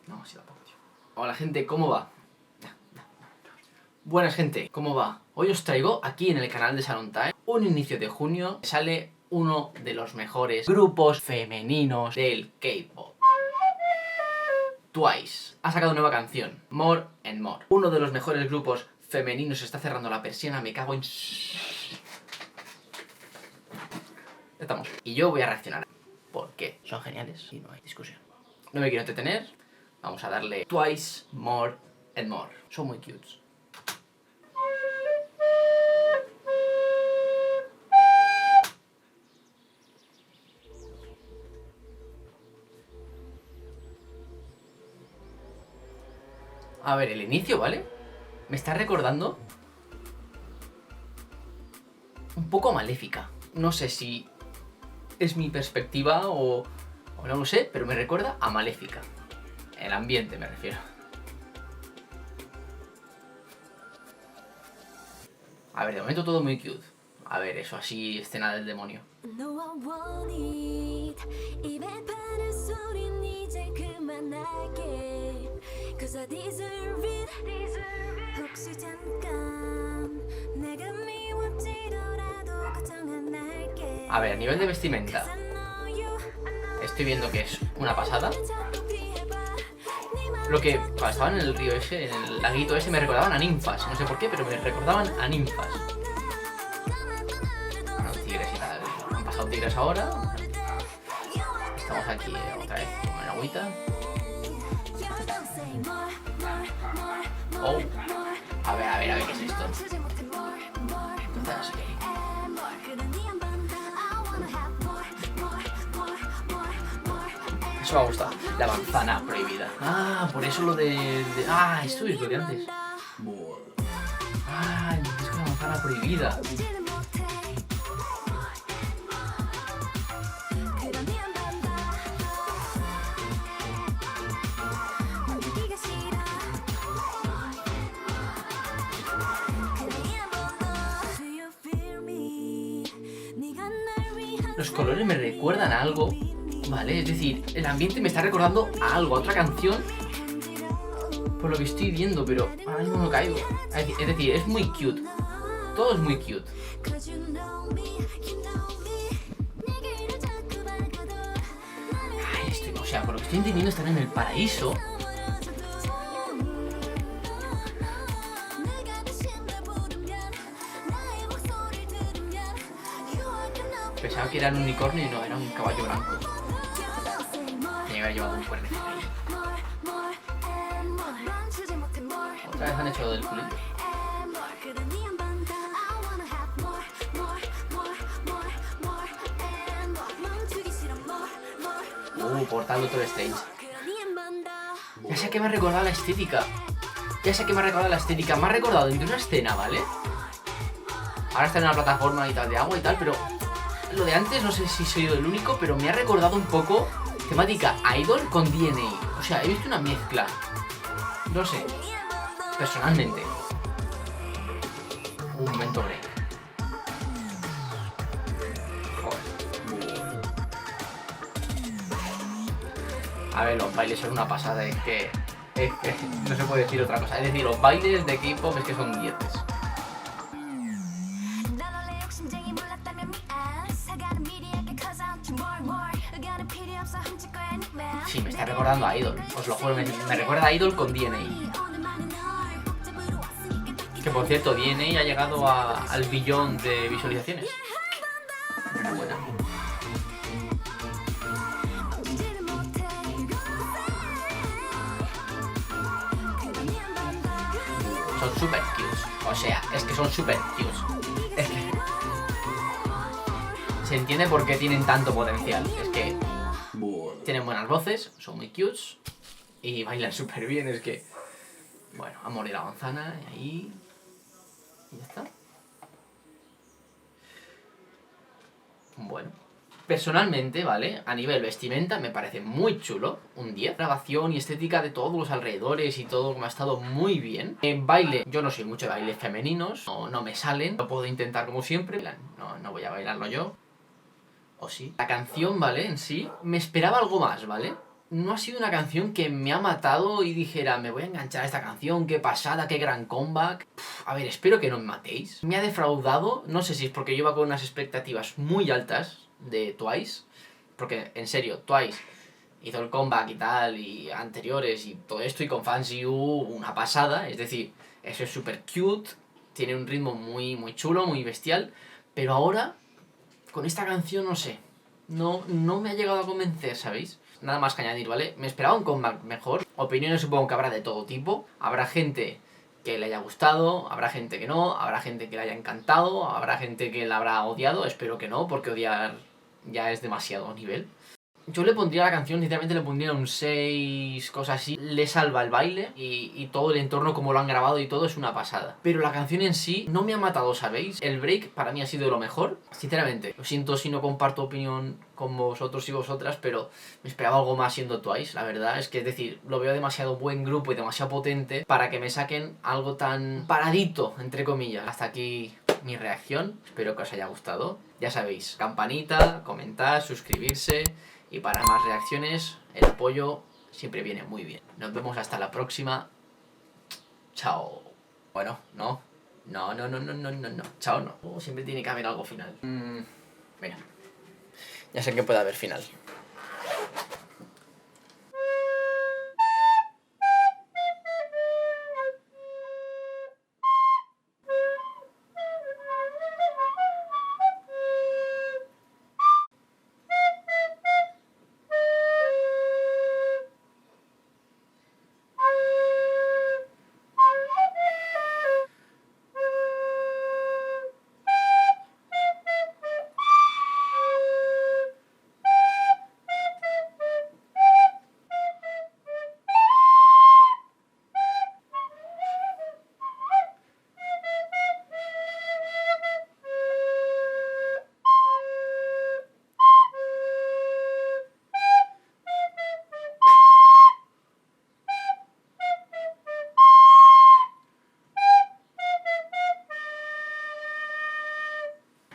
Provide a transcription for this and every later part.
No, así tampoco, tío. Hola gente, ¿cómo va? Buenas gente, ¿cómo va? Hoy os traigo aquí en el canal de Salon Time un inicio de junio. Sale uno de los mejores grupos femeninos del K-pop. Twice ha sacado nueva canción, More and More. Uno de los mejores grupos femeninos está cerrando la persiana, me cago en... Estamos. Y yo voy a reaccionar. ¿Por qué? Son geniales y no hay discusión. No me quiero entretener. Vamos a darle Twice, More and More. Son muy cutes. A ver, el inicio, ¿vale? Me está recordando un poco a Maléfica. No sé si es mi perspectiva o no lo sé, pero me recuerda a Maléfica. El ambiente me refiero. A ver, de momento todo muy cute. A ver, eso así, escena del demonio. A ver, a nivel de vestimenta, estoy viendo que es una pasada. Lo que cuando estaban en el río ese, en el laguito ese, me recordaban a ninfas. No sé por qué, pero me recordaban a ninfas. Bueno, tigres y tal. Han pasado tigres ahora. Estamos aquí otra vez con el agüita. Oh. A ver, ¿qué es esto? Entonces, eso me ha gustado. La manzana prohibida. Ah, por eso lo de... Ah, esto es lo de antes. Ah, es con la manzana prohibida. Los colores me recuerdan a algo, ¿vale? Es decir, el ambiente me está recordando a algo, a otra canción, por lo que estoy viendo, pero ahora mismo no caigo. Es decir, es muy cute. Todo es muy cute. Ay, o sea, por lo que estoy entendiendo, están en el paraíso. Pensaba que era un unicornio y no, era un caballo blanco. Tenía que haber llevado un cuernecito ahí. Otra vez han hecho lo del culito. Portal Doctor Strange. Ya sé que me ha recordado la estética. Me ha recordado entre una escena, ¿vale? Ahora está en una plataforma y tal de agua y tal, pero... Lo de antes, no sé si soy el único, pero me ha recordado un poco temática idol con DNA. O sea, he visto una mezcla. No sé. Personalmente. Un momento break. Joder. A ver, los bailes son una pasada, es que no se puede decir otra cosa. Es decir, los bailes de K-pop es que son 10. Sí, me está recordando a Idol, os lo juro, me recuerda a Idol con DNA. Que por cierto, DNA ha llegado al billón de visualizaciones. Enhorabuena. Son super cute, o sea, es que son super cute. Es que... se entiende por qué tienen tanto potencial, es que... Tienen buenas voces, son muy cutes y bailan súper bien, es que... Bueno, amor y la manzana, y ahí... Y ya está. Bueno. Personalmente, ¿vale? A nivel vestimenta me parece muy chulo, un 10. Grabación y estética de todos los alrededores y todo me ha estado muy bien. En baile, yo no soy mucho de bailes femeninos, no me salen, lo puedo intentar como siempre, no voy a bailarlo yo. O sí. La canción, ¿vale? En sí, me esperaba algo más, ¿vale? No ha sido una canción que me ha matado y dijera, me voy a enganchar a esta canción, qué pasada, qué gran comeback. A ver, espero que no me matéis. Me ha defraudado, no sé si es porque yo iba con unas expectativas muy altas de Twice, porque en serio, Twice hizo el comeback y tal, y anteriores y todo esto, y con Fancy You una pasada, es decir, eso es súper cute, tiene un ritmo muy, muy chulo, muy bestial, pero ahora, con esta canción, no sé, no me ha llegado a convencer, ¿sabéis? Nada más que añadir, ¿vale? Me esperaba un comeback mejor, opiniones supongo que habrá de todo tipo, habrá gente que le haya gustado, habrá gente que no, habrá gente que le haya encantado, habrá gente que la habrá odiado, espero que no, porque odiar ya es demasiado nivel. Yo le pondría a la canción, sinceramente le pondría un 6, cosas así. Le salva el baile y todo el entorno como lo han grabado y todo es una pasada. Pero la canción en sí no me ha matado, ¿sabéis? El break para mí ha sido lo mejor. Sinceramente, lo siento si no comparto opinión con vosotros y vosotras, pero me esperaba algo más siendo Twice, la verdad. Es que, es decir, lo veo demasiado buen grupo y demasiado potente para que me saquen algo tan paradito, entre comillas. Hasta aquí mi reacción. Espero que os haya gustado. Ya sabéis, campanita, comentar, suscribirse. Y para más reacciones, el apoyo siempre viene muy bien. Nos vemos hasta la próxima. Chao. Bueno, no. No. Chao, no. Siempre tiene que haber algo final. Venga. Ya sé que puede haber final.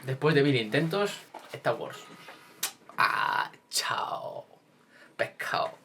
Después de 1000 intentos, Star Wars. Chao. Pescado.